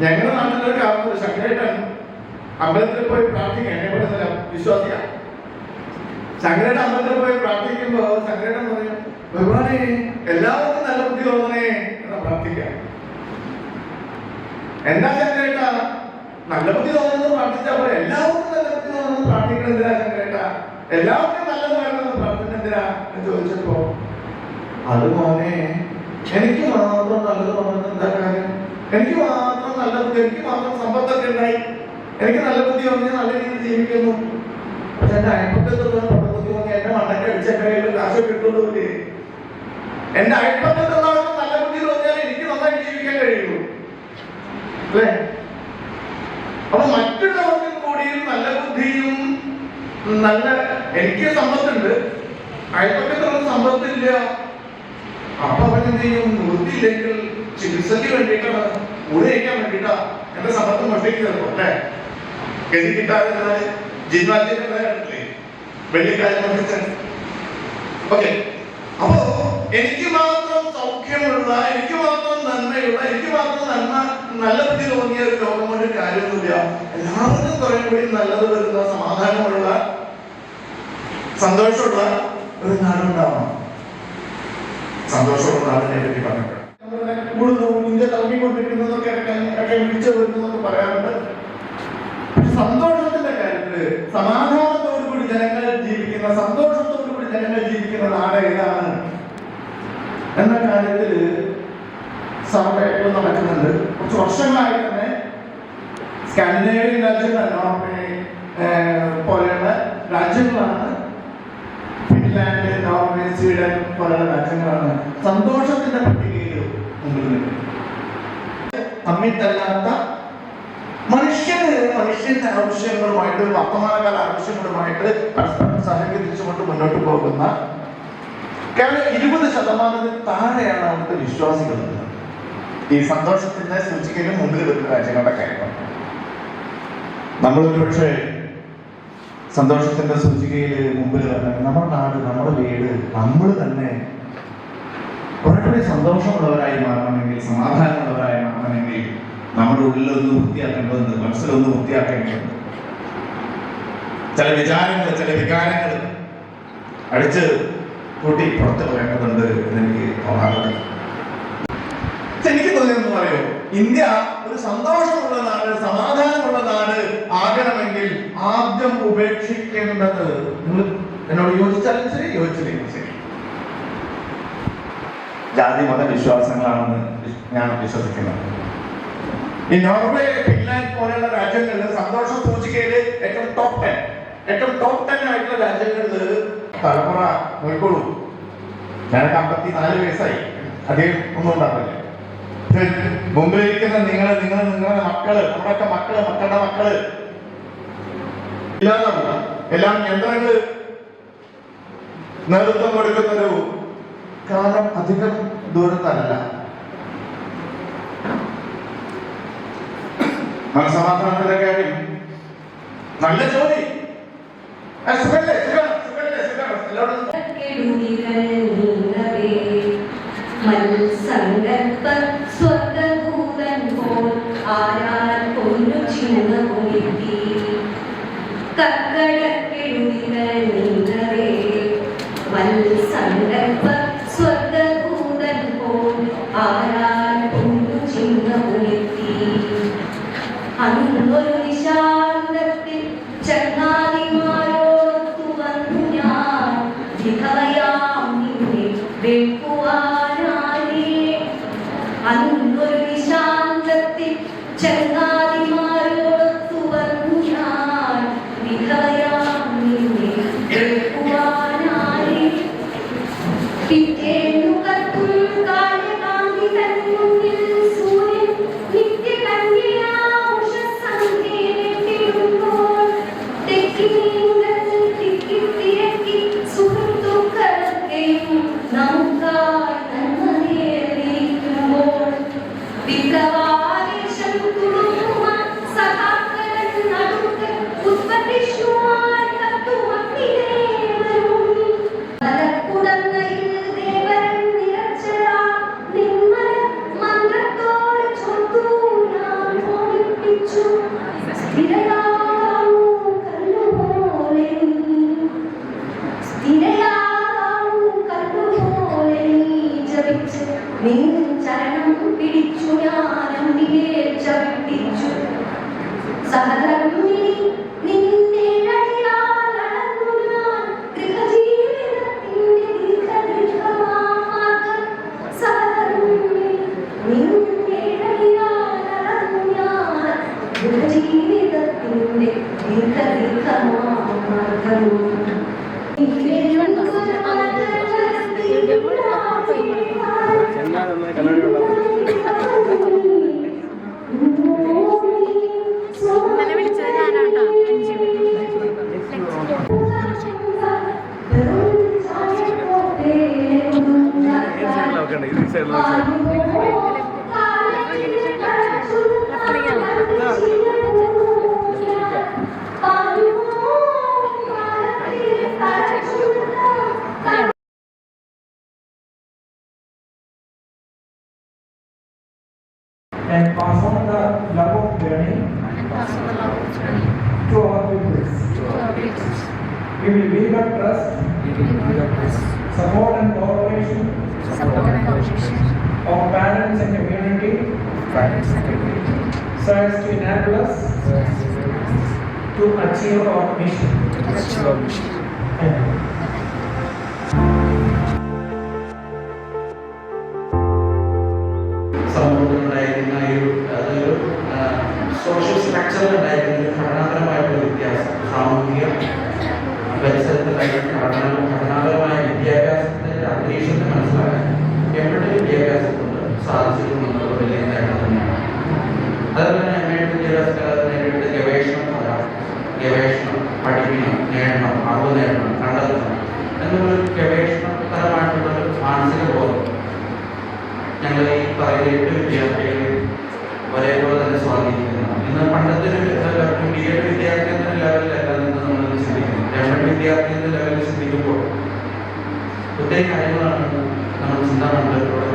ഞങ്ങളുടെ നാട്ടിലൊരു കാലത്ത് ശങ്കരേട്ടൻ അമ്പലത്തിൽ പോയി പ്രാർത്ഥിക്കാൻ എന്നെ വിശ്വാസിയ. ശങ്കരേട്ടൻ അമ്പലത്തിൽ പോയി പ്രാർത്ഥിക്കുമ്പോ ശങ്കരേട്ടൻ പറയും, ഭഗവാനെ എല്ലാവർക്കും നല്ല ബുദ്ധി തോന്നണേ എന്ന് പ്രാർത്ഥിക്കാം. എന്താ ശങ്കരേട്ട നല്ല ബുദ്ധി തോന്നുന്നത് പ്രാർത്ഥിച്ചാൽ പോലെ എല്ലാവർക്കും നല്ല ബുദ്ധി തോന്നുന്നത് പ്രാർത്ഥിക്കണം എന്തിനാ ശങ്കരേട്ട? എല്ലാവർക്കും നല്ലത് വേണമെന്ന് പ്രാർത്ഥന എന്തിനാ എന്ന് ചോദിച്ചപ്പോ, അത് മോനെ എനിക്ക് മാത്രം നല്ലത് തോന്നുന്നത് എന്താ കാര്യം? എനിക്ക് മാത്രം നല്ല ബുദ്ധി, എനിക്ക് മാത്രം സമ്പത്തൊക്കെ ഉണ്ടായി, എനിക്ക് നല്ല ബുദ്ധി തോന്നി നല്ല രീതിയിൽ ജീവിക്കുന്നു. പക്ഷെ എന്റെ അയൽപ്പക്കത്തുള്ള ബുദ്ധി തോന്നി എന്റെ മണ്ണൊക്കെ അടിച്ച കയ്യിൽ കാശ് കിട്ടുള്ളൂല്ലേ? എന്റെ അയൽപ്പക്കത്തുള്ള നല്ല ബുദ്ധി തോന്നിയാൽ എനിക്ക് നന്നായി ജീവിക്കാൻ കഴിയുള്ളൂ അല്ലേ? അപ്പൊ മറ്റുള്ളവർക്കും കൂടിയും നല്ല ബുദ്ധിയും നല്ല, എനിക്ക് സമ്പത്തുണ്ട്, അയൽപ്പക്കത്തുള്ള സമ്പത്തില്ല. അപ്പൊ അവൻ എന്ത് ചെയ്യും? ബുദ്ധിയില്ലെങ്കിൽ ചികിത്സയ്ക്ക് വേണ്ടിയിട്ടാണ്, കൂടെ കഴിക്കാൻ വേണ്ടിയിട്ടാ എന്റെ സമ്പത്ത് മോഷ്ടിക്കുന്നത് അല്ലേ? ഗതി കിട്ടാതെ ജീവനാറ്റില്ലേ വെള്ളിക്കാലം മോഷ്ടിച്ച. ഓക്കെ, അപ്പോ എനിക്ക് മാത്രം സൗഖ്യമുള്ള, എനിക്ക് മാത്രം നന്മയുള്ള, എനിക്ക് മാത്രം നല്ല ബുദ്ധി തോന്നിയ ഒരു ലോകം കൊണ്ട് കാര്യമൊന്നുമില്ല. എല്ലാവർക്കും കുറെ കൂടി നല്ലത് വരുന്ന, സമാധാനമുള്ള, സന്തോഷമുള്ള ഒരു നാടുണ്ടാവണം. സന്തോഷമുള്ള നാടിനെ പറ്റി പറഞ്ഞിട്ടുണ്ട്. ഇന്ത്യ തളങ്ങിക്കൊണ്ടിരിക്കുന്നതൊക്കെ വിളിച്ചു വരുന്നതൊക്കെ പറയാറുണ്ട്. പക്ഷെ സന്തോഷത്തിന്റെ കാര്യത്തില് സമാധാനത്തോടുകൂടി ജനങ്ങൾ ജീവിക്കുന്ന, സന്തോഷത്തോടുകൂടി ജനങ്ങൾ ജീവിക്കുന്ന നാട് ഏതാണ് എന്ന കാര്യത്തില് സർവേകൾ നടക്കുന്നുണ്ട്. കുറച്ച് വർഷങ്ങളായി തന്നെ സ്കാൻഡിനേവിയൻ രാജ്യങ്ങൾ, നോർവേ പോലെയുള്ള രാജ്യങ്ങളാണ്, ഫിൻലാൻഡ്, നോർവേ, സ്വീഡൻ പോലെയുള്ള രാജ്യങ്ങളാണ് സന്തോഷത്തിന്റെ പട്ടികയിൽ മുമ്പിൽ നിൽക്കുന്നത്. തമ്മിത്തല്ലാത്ത മനുഷ്യന്റെ ആവശ്യങ്ങളുമായിട്ട്, വർത്തമാനകാല ആവശ്യങ്ങളുമായിട്ട് പരസ്പരം സഹകരിച്ചുകൊണ്ട് മുന്നോട്ട് പോകുന്ന കേവലം 20% താഴെയാണ് അവിടുത്തെ വിശ്വാസികൾ. ഈ സന്തോഷത്തിന്റെ സൂചികയിൽ മുമ്പിൽ വരുന്ന രാജ്യങ്ങളുടെ കാര്യമാണ്. നമ്മളൊരു പക്ഷേ സന്തോഷത്തിന്റെ സൂചികയിൽ മുമ്പിൽ വരണം. നമ്മുടെ നാട്, നമ്മുടെ വീട്, നമ്മൾ തന്നെ കുറേ സന്തോഷമുള്ളവരായി മാറണമെങ്കിൽ, സമാധാനമുള്ളവരായി മാറണമെങ്കിൽ നമ്മുടെ ഉള്ളിലൊന്ന് വൃത്തിയാക്കേണ്ടതുണ്ട്, മനസ്സിലൊന്ന് വൃത്തിയാക്കേണ്ടതുണ്ട്. ചില വിചാരങ്ങൾ, ചില വികാരങ്ങൾ അടിച്ച് കൂട്ടി പുറത്ത് പോയേണ്ടതുണ്ട് എന്നെനിക്ക് തോന്നാറുണ്ട്. എനിക്ക് തോന്നിയെന്ന് പറയോ, ഇന്ത്യ ഒരു സന്തോഷമുള്ള നാട്, സമാധാനമുള്ള നാട് ആകണമെങ്കിൽ ആദ്യം ഉപേക്ഷിക്കേണ്ടത്, നിങ്ങൾ എന്നോട് യോജിച്ചാലും ശരി, യോജിച്ചില്ലെങ്കിൽ ശരി, ജാതി മത വിശ്വാസങ്ങളാണെന്ന് ഞാൻ വിശ്വസിക്കുന്നത്. ഈ നോർവേ, ഫിൻലാൻഡ് പോലെയുള്ള രാജ്യങ്ങളിൽ സന്തോഷ സൂചികയില് ഏറ്റവും ടോപ്പ് 10 ആയിട്ടുള്ള രാജ്യങ്ങളിൽ തലമുറ നോക്കിക്കോളൂ. ഞാനൊക്കെ 54 വയസ്സായി, അധികം ഒന്നും ഉണ്ടാവില്ല. മുമ്പിലിരിക്കുന്ന നിങ്ങളുടെ മക്കള്, നമ്മുടെയൊക്കെ മക്കളുടെ മക്കള് ഇല്ലാതാവുക. എല്ലാം യന്ത്രങ്ങള് നേതൃത്വം കൊടുക്കുന്നൊരു കാലം അധികം ദൂരത്തല്ല. മനസമാധാനത്തിന്റെ കാര്യം, നല്ല ജോലി, അന്നൊരു നിശാന്തത്തിൽ ചങ്ങാതിമാരോർത്തു വന്നു ഞാൻ, വിധവയാം നിന്നെ വെക്കുവാനായി. അന്നൊരു നിശാന്തത്തിൽ ചങ്ങാതിമാരോർത്തു വന്നു ഞാൻ, വിധവയാം നിന്നെ വെക്കുവാനായി. പിറ്റേന്നു കത്തും കാലകാന്തി തൻ മുന്നിൽ സൂര്യൻ നിത്യകന്യയാ ഉഷസന്ധ്യ നിൻ ചരണം പിടിച്ചു ഞാനമ്പിനെ ചവിട്ടിച്ചു സഹധർമ്മിണി നിന്റെ അടിയാളന്നു ഞാൻ ഗൃഹജീവിതത്തിന്റെ ദീർഘദീർഘമാർഗം സഹധർമ്മിണി നിന്റെ അടിയാളന്നു ഞാൻ ഗൃഹജീവിതത്തിന്റെ ദീർഘദീർഘമാർഗം and pass on the love of learning to our pupils. We will build up trust, support and cooperation of parents and community so as to enable us to achieve our mission. Thank you. സമൂഹത്തിലുണ്ടായിരുന്ന അതൊരു social സ്ട്രക്ചറിലുണ്ടായിരുന്ന ഒരു ഘടനാപരമായിട്ടുള്ള വ്യത്യാസം, സാമൂഹിക പരിസരത്തുണ്ടായിരുന്ന ഘടനാപരമായ വിദ്യാഭ്യാസത്തിന്റെ അന്തരീക്ഷത്തെ മനസ്സിലാക്കാൻ എവിടെ വിദ്യാഭ്യാസം കൊണ്ട് സാധിച്ചിട്ടുണ്ടെന്നുള്ള വലിയ നേട്ടം തന്നെയാണ്. അതുപോലെ തന്നെ എമ്മയുടെ വിദ്യാഭ്യാസകാലത്ത് നേരിട്ട് ഗവേഷണം, പഠിക്കണം, നേടണം, അറിവ് നേടണം, കണ്ടെത്തണം എന്നുള്ളൊരു ഗവേഷണപരമായിട്ടുള്ളൊരു മാനസിക ബോധം ഞങ്ങൾ ഈ പറയുന്ന 8 വിദ്യാർത്ഥികളെ ഒരേപോലെ തന്നെ സ്വാധീനിക്കുന്നതാണ്. ഇന്ന് പണ്ടത്തെ ബിഎഡ് വിദ്യാർത്ഥി എന്ന ലെവലിലല്ല നിന്ന് നമ്മൾ ചിന്തിക്കുന്നത്. എംഎഡ് വിദ്യാർത്ഥി എന്ന ലെവലിൽ ചിന്തിക്കുമ്പോൾ ഒത്തിരി കാര്യങ്ങളാണ് നമ്മൾ ചിന്താ മണ്ഡലത്തിലൂടെ